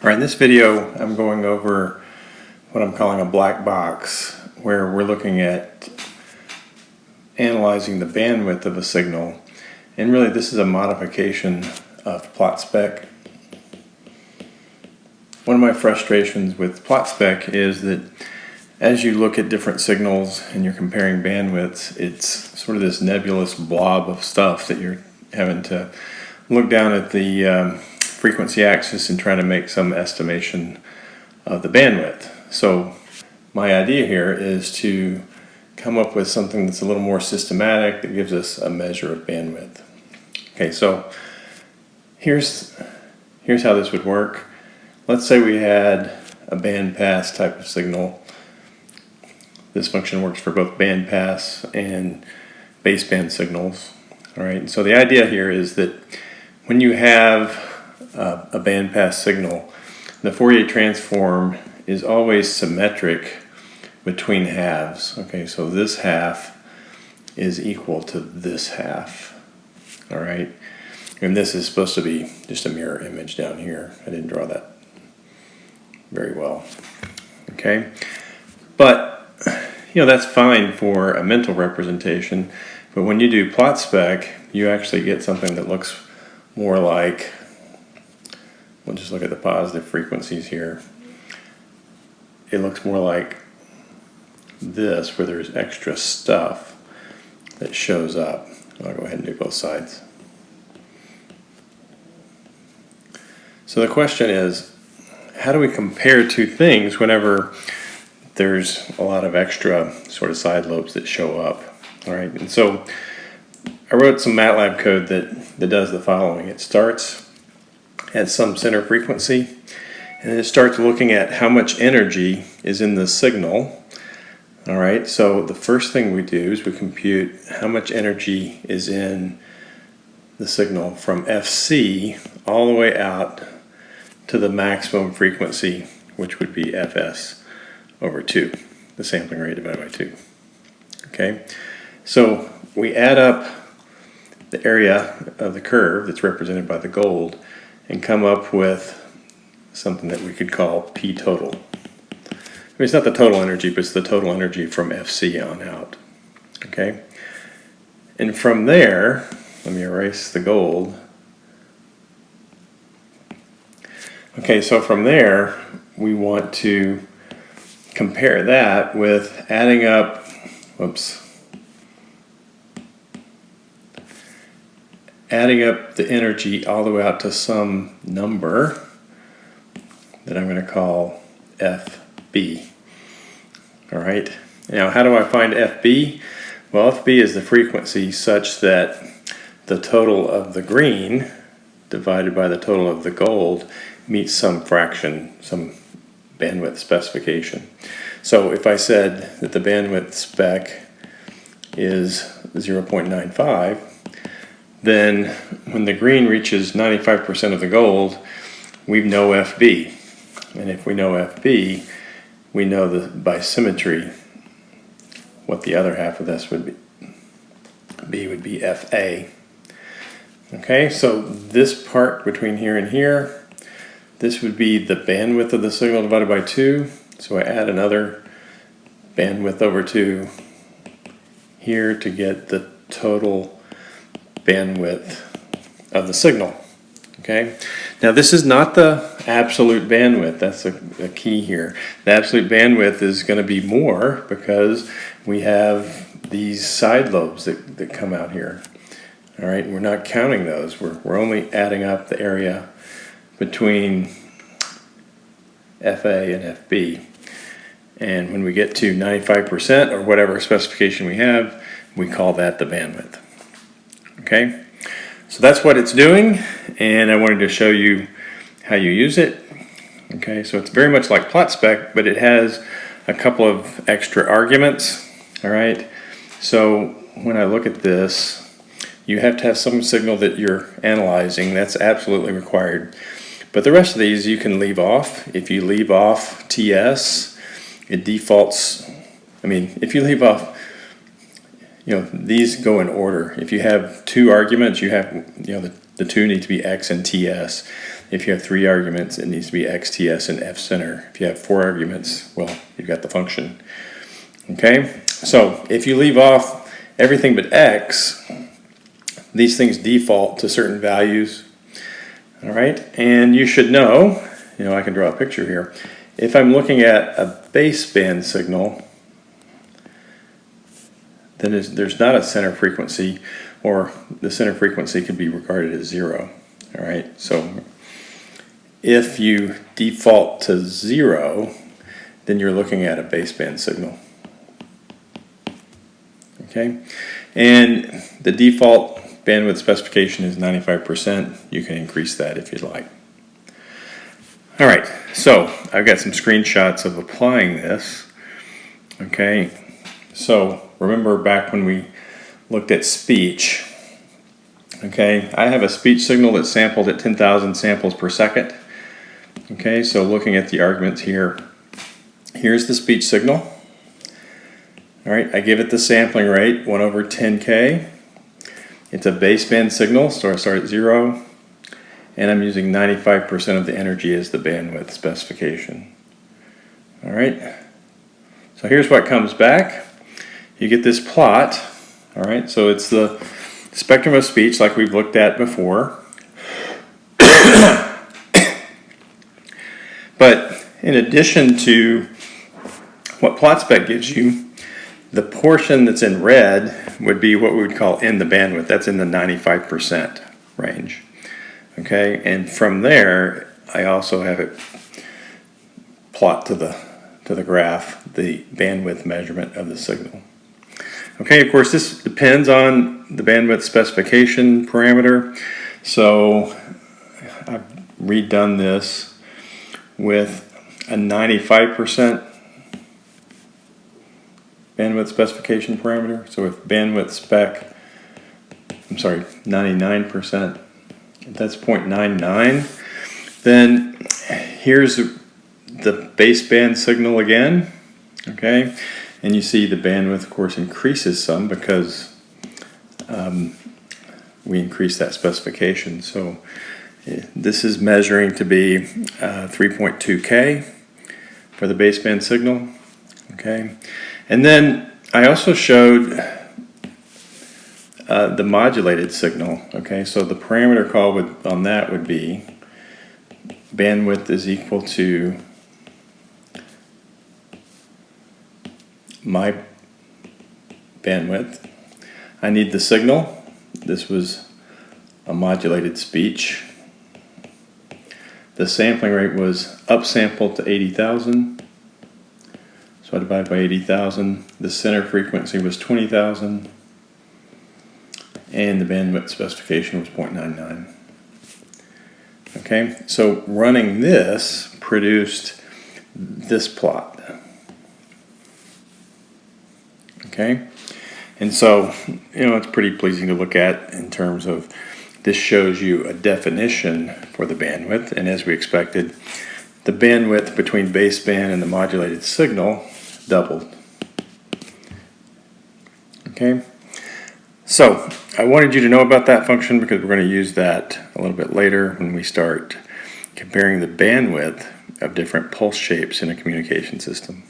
All right, in this video I'm going over what I'm calling a black box, where we're looking at analyzing the bandwidth of a signal, and really this is a modification of plot spec. One of my frustrations with plot spec is that as you look at different signals and you're comparing bandwidths, it's sort of this nebulous blob of stuff that you're having to look down at the frequency axis and try to make some estimation of the bandwidth. So my idea here is to come up with something that's a little more systematic that gives us a measure of bandwidth. Okay, so here's how this would work. Let's say we had a bandpass type of signal. This function works for both bandpass and baseband signals. All right, and so the idea here is that when you have a bandpass signal, the Fourier transform is always symmetric between halves. Okay, so this half is equal to this half. All right, and this is supposed to be just a mirror image down here. I didn't draw that very well. Okay, but you know, that's fine for a mental representation, but when you do plot spec, you actually get something that looks more like, we'll just look at the positive frequencies here. It looks more like this, where there's extra stuff that shows up. I'll go ahead and do both sides. So the question is, how do we compare two things whenever there's a lot of extra sort of side lobes that show up? All right, and so I wrote some Matlab code that does the following. It starts at some center frequency, and then it starts looking at how much energy is in the signal. All right, so the first thing we do is we compute how much energy is in the signal from FC all the way out to the maximum frequency, which would be Fs over 2, the sampling rate divided by 2. Okay, so we add up the area of the curve that's represented by the gold and come up with something that we could call P total. I mean, it's not the total energy, but it's the total energy from FC on out. Okay, and from there, let me erase the gold. Okay, so from there, we want to compare that with adding up, adding up the energy all the way out to some number that I'm going to call FB. All right, now how do I find FB? Well, FB is the frequency such that the total of the green divided by the total of the gold meets some fraction, some bandwidth specification. So if I said that the bandwidth spec is 0.95, then when the green reaches 95% of the gold, we know FB. And if we know FB, we know by symmetry what the other half of this would be. B would be FA. Okay, so this part between here and here, this would be the bandwidth of the signal divided by 2. So I add another bandwidth over 2 here to get the total bandwidth of the signal. Okay, now this is not the absolute bandwidth. That's a key here. The absolute bandwidth is going to be more because we have these side lobes that come out here. All right, we're not counting those. We're only adding up the area between FA and FB. And when we get to 95% or whatever specification we have, we call that the bandwidth. Okay, so that's what it's doing, and I wanted to show you how you use it. Okay, so it's very much like plot spec, but it has a couple of extra arguments. All right, so when I look at this, you have to have some signal that you're analyzing. That's absolutely required. But the rest of these you can leave off. If you leave off TS, it defaults. I mean, if you leave off, these go in order. If you have two arguments, you have, the two need to be X and TS. If you have 3 arguments, it needs to be XTS and F center. If you have 4 arguments, well, you've got the function. Okay, so if you leave off everything but X, these things default to certain values. All right, and you should know, I can draw a picture here. If I'm looking at a baseband signal, then there's not a center frequency, or the center frequency could be regarded as 0. All right, so if you default to 0, then you're looking at a baseband signal. Okay, and the default bandwidth specification is 95%. You can increase that if you'd like. All right, so I've got some screenshots of applying this. Okay, so remember back when we looked at speech. Okay, I have a speech signal that's sampled at 10,000 samples per second. Okay, so looking at the arguments here, here's the speech signal. All right, I give it the sampling rate, 1 over 10K. It's a baseband signal, so I start at 0, and I'm using 95% of the energy as the bandwidth specification. All right, so here's what comes back. You get this plot. All right, so it's the spectrum of speech like we've looked at before. But in addition to what plot spec gives you, the portion that's in red would be what we would call in the bandwidth. That's in the 95% range. Okay, and from there, I also have it plot to the graph the bandwidth measurement of the signal. Okay, of course, this depends on the bandwidth specification parameter. So I've redone this with a 95% bandwidth specification parameter. So with bandwidth spec, 99%, if that's 0.99, then here's the baseband signal again, okay? And you see the bandwidth, of course, increases some because we increase that specification. So this is measuring to be 3.2K for the baseband signal, okay? And then I also showed the modulated signal, okay? So the parameter call on that would be bandwidth is equal to my bandwidth. I need the signal. This was a modulated speech. The sampling rate was upsampled to 80,000. So I divide by 80,000. The center frequency was 20,000. And the bandwidth specification was 0.99. Okay, so running this produced this plot. Okay, and so, it's pretty pleasing to look at in terms of this shows you a definition for the bandwidth, and as we expected, the bandwidth between baseband and the modulated signal doubled. Okay, so I wanted you to know about that function because we're going to use that a little bit later when we start comparing the bandwidth of different pulse shapes in a communication system.